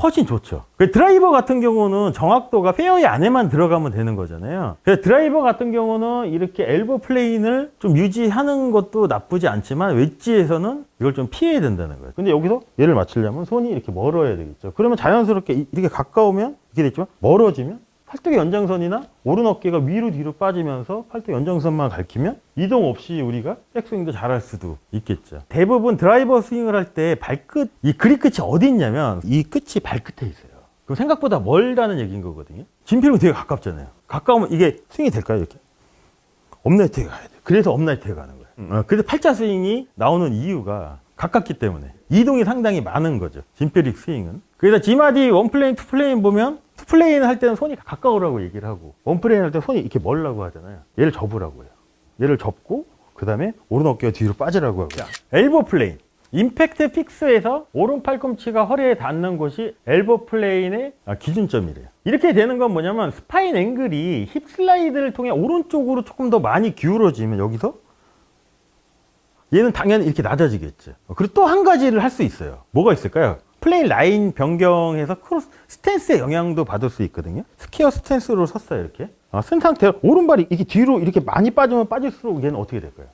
훨씬 좋죠. 드라이버 같은 경우는 정확도가 페어웨이 안에만 들어가면 되는 거잖아요. 그래서 드라이버 같은 경우는 이렇게 엘보 플레인을 좀 유지하는 것도 나쁘지 않지만 웨지에서는 이걸 좀 피해야 된다는 거예요. 근데 여기서 얘를 맞추려면 손이 이렇게 멀어야 되겠죠. 그러면 자연스럽게 이렇게 가까우면 이렇게 됐지만 멀어지면 팔뚝의 연장선이나 오른 어깨가 위로 뒤로 빠지면서 팔뚝 연장선만 가리키면 이동 없이 우리가 백스윙도 잘할 수도 있겠죠. 대부분 드라이버 스윙을 할 때 발끝, 이 그립 끝이 어디 있냐면 이 끝이 발끝에 있어요. 그럼 생각보다 멀다는 얘기인 거거든요. 진필은 되게 가깝잖아요. 가까우면 이게 스윙이 될까요? 이렇게 업라이트에 가야 돼요. 그래서 업라이트에 가는 거예요. 그래서 팔자 스윙이 나오는 이유가 가깝기 때문에 이동이 상당히 많은 거죠. 진필릭 스윙은. 그래서 지마디 원플레인, 투플레인 보면 투플레인 할 때는 손이 가까우라고 얘기를 하고 원플레인 할 때 손이 이렇게 멀라고 하잖아요. 얘를 접으라고 해요. 얘를 접고 그 다음에 오른 어깨가 뒤로 빠지라고 하고요. 엘보 플레인. 임팩트 픽스에서 오른 팔꿈치가 허리에 닿는 곳이 엘보 플레인의 기준점이래요. 이렇게 되는 건 뭐냐면 스파인 앵글이 힙 슬라이드를 통해 오른쪽으로 조금 더 많이 기울어지면 여기서 얘는 당연히 이렇게 낮아지겠죠. 그리고 또 한 가지를 할 수 있어요. 뭐가 있을까요? 플레인 라인 변경해서 크로스 스탠스의 영향도 받을 수 있거든요. 스퀘어 스탠스로 섰어요. 이렇게 쓴 상태로 오른발이 이렇게 뒤로 이렇게 많이 빠지면 빠질수록 얘는 어떻게 될까요?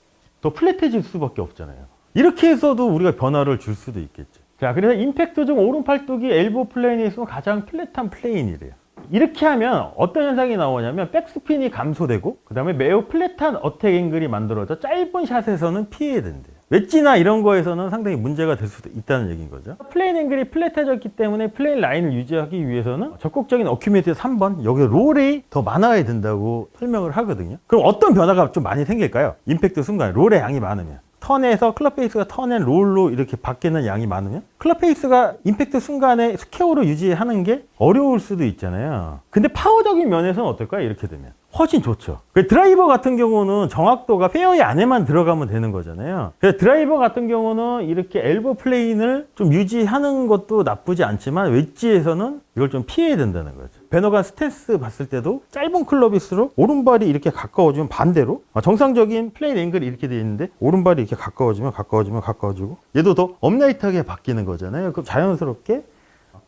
더 플랫해질 수밖에 없잖아요. 이렇게 해서도 우리가 변화를 줄 수도 있겠죠. 자, 그래서 임팩트 중 오른 팔뚝이 엘보 플레인에 있으면 가장 플랫한 플레인이래요. 이렇게 하면 어떤 현상이 나오냐면 백스핀이 감소되고 그 다음에 매우 플랫한 어택 앵글이 만들어져 짧은 샷에서는 피해야 된대요. 웨지나 이런 거에서는 상당히 문제가 될 수도 있다는 얘기인 거죠. 플레인 앵글이 플랫해졌기 때문에 플레인 라인을 유지하기 위해서는 적극적인 어큐메이트에서 3번 여기 롤이 더 많아야 된다고 설명을 하거든요. 그럼 어떤 변화가 좀 많이 생길까요? 임팩트 순간에 롤의 양이 많으면 턴에서 클럽 페이스가 턴앤 롤로 이렇게 바뀌는 양이 많으면 클럽 페이스가 임팩트 순간에 스퀘어로 유지하는 게 어려울 수도 있잖아요. 근데 파워적인 면에서는 어떨까요? 이렇게 되면 훨씬 좋죠. 드라이버 같은 경우는 정확도가 페어웨이 안에만 들어가면 되는 거잖아요. 그래서 드라이버 같은 경우는 이렇게 엘보 플레인을 좀 유지하는 것도 나쁘지 않지만 웨지에서는 이걸 좀 피해야 된다는 거죠. 배너가 스탠스 봤을 때도 짧은 클럽일수록 오른발이 이렇게 가까워지면 반대로 정상적인 플레인 앵글이 이렇게 되어 있는데 오른발이 이렇게 가까워지면 가까워지고 얘도 더 업라이트하게 바뀌는 거잖아요. 그럼 자연스럽게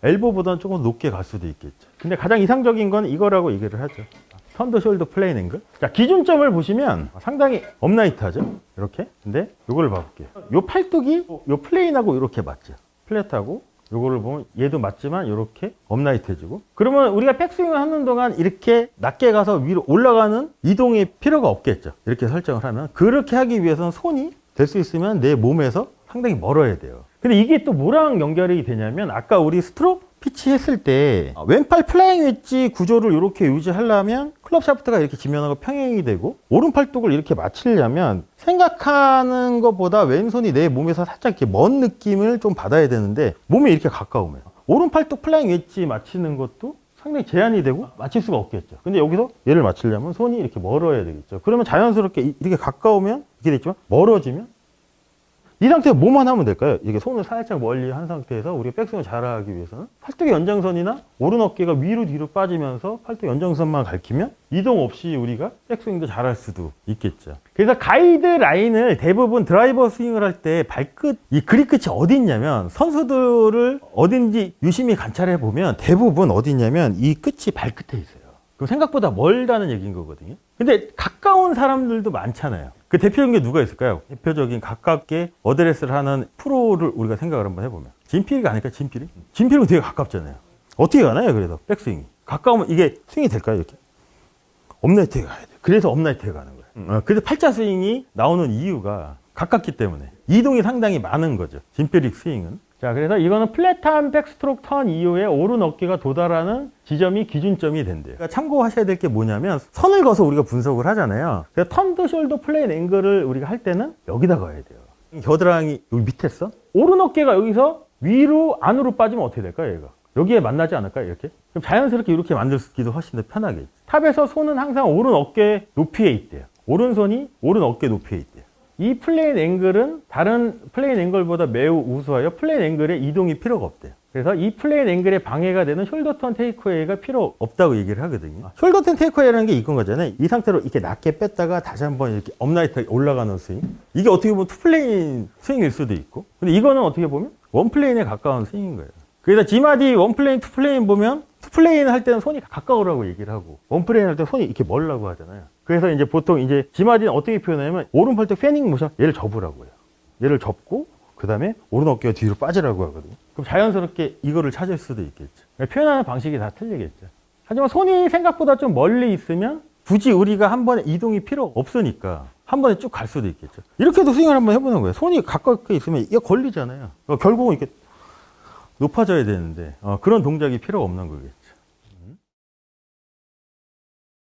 엘보보다는 조금 높게 갈 수도 있겠죠. 근데 가장 이상적인 건 이거라고 얘기를 하죠. 턴더 숄더 플레인 앵글. 자, 기준점을 보시면 상당히 업라이트하죠. 이렇게. 근데 요걸 봐볼게요. 요 팔뚝이 요 플레인하고 이렇게 맞죠. 플랫하고 요거를 보면 얘도 맞지만 이렇게 업라이트해지고. 그러면 우리가 백스윙을 하는 동안 이렇게 낮게 가서 위로 올라가는 이동이 필요가 없겠죠. 이렇게 설정을 하면. 그렇게 하기 위해서는 손이 될 수 있으면 내 몸에서 상당히 멀어야 돼요. 근데 이게 또 뭐랑 연결이 되냐면 아까 우리 스트로크 피치 했을 때 왼팔 플라잉 웨지 구조를 이렇게 유지하려면 클럽 샤프트가 이렇게 지면하고 평행이 되고 오른팔뚝을 이렇게 맞추려면 생각하는 것보다 왼손이 내 몸에서 살짝 이렇게 먼 느낌을 좀 받아야 되는데 몸이 이렇게 가까우면 오른팔뚝 플라잉 웨지 맞추는 것도 상당히 제한이 되고 맞출 수가 없겠죠. 근데 여기서 얘를 맞추려면 손이 이렇게 멀어야 되겠죠. 그러면 자연스럽게 이렇게 가까우면 이렇게 됐지만 멀어지면 이 상태에서 뭐만 하면 될까요? 이게 손을 살짝 멀리 한 상태에서 우리가 백스윙을 잘하기 위해서는 팔뚝의 연장선이나 오른 어깨가 위로 뒤로 빠지면서 팔뚝 연장선만 가리키면 이동 없이 우리가 백스윙도 잘할 수도 있겠죠. 그래서 가이드 라인을 대부분 드라이버 스윙을 할 때 발끝, 이 그립 끝이 어디 있냐면 선수들을 어딘지 유심히 관찰해 보면 대부분 어디 있냐면 이 끝이 발끝에 있어요. 그럼 생각보다 멀다는 얘기인 거거든요. 근데 가까운 사람들도 많잖아요. 그 대표적인 게 누가 있을까요? 대표적인 가깝게 어드레스를 하는 프로를 우리가 생각을 한번 해보면 진필이가 아닐까? 진필은 되게 가깝잖아요. 어떻게 가나요? 그래서 백스윙이 가까우면 이게 스윙이 될까요? 이렇게 업라이트에 가야 돼요. 그래서 업라이트에 가는 거예요. 그래서 팔자 스윙이 나오는 이유가 가깝기 때문에 이동이 상당히 많은 거죠. 진필릭 스윙은. 자, 그래서 이거는 플랫한 백스트로크 턴 이후에 오른 어깨가 도달하는 지점이 기준점이 된대요. 그러니까 참고하셔야 될 게 뭐냐면 선을 그어서 우리가 분석을 하잖아요. 그래서 턴더 숄더 플레인 앵글을 우리가 할 때는 여기다 가야 돼요. 겨드랑이 여기 밑에 선? 오른 어깨가 여기서 위로 안으로 빠지면 어떻게 될까요? 얘가 여기에 만나지 않을까요? 이렇게? 그럼 자연스럽게 이렇게 만들기도 훨씬 더 편하게. 탑에서 손은 항상 오른 어깨 높이에 있대요. 오른손이 오른 어깨 높이에 있대요. 이 플레인 앵글은 다른 플레인 앵글보다 매우 우수하여 플레인 앵글에 이동이 필요가 없대요. 그래서 이 플레인 앵글에 방해가 되는 숄더 턴 테이크웨이가 필요 없다고 얘기를 하거든요. 숄더 턴 테이크웨이라는 게 이건 거잖아요. 이 상태로 이렇게 낮게 뺐다가 다시 한번 이렇게 업라이트하게 올라가는 스윙. 이게 어떻게 보면 투 플레인 스윙일 수도 있고. 근데 이거는 어떻게 보면 원 플레인에 가까운 스윙인 거예요. 그래서 지마디 원플레인, 투플레인 보면 투플레인 할 때는 손이 가까우라고 얘기를 하고 원플레인 할 때 손이 이렇게 멀라고 하잖아요. 그래서 이제 보통 이제 지마디는 어떻게 표현하냐면 오른팔뚝 패닝 모션 얘를 접으라고 해요. 얘를 접고 그 다음에 오른 어깨가 뒤로 빠지라고 하거든요. 그럼 자연스럽게 이거를 찾을 수도 있겠죠. 그러니까 표현하는 방식이 다 틀리겠죠. 하지만 손이 생각보다 좀 멀리 있으면 굳이 우리가 한 번에 이동이 필요 없으니까 한 번에 쭉 갈 수도 있겠죠. 이렇게도 스윙을 한번 해보는 거예요. 손이 가깝게 있으면 이게 걸리잖아요. 그러니까 결국은 이렇게 높아져야 되는데 그런 동작이 필요가 없는 거겠죠.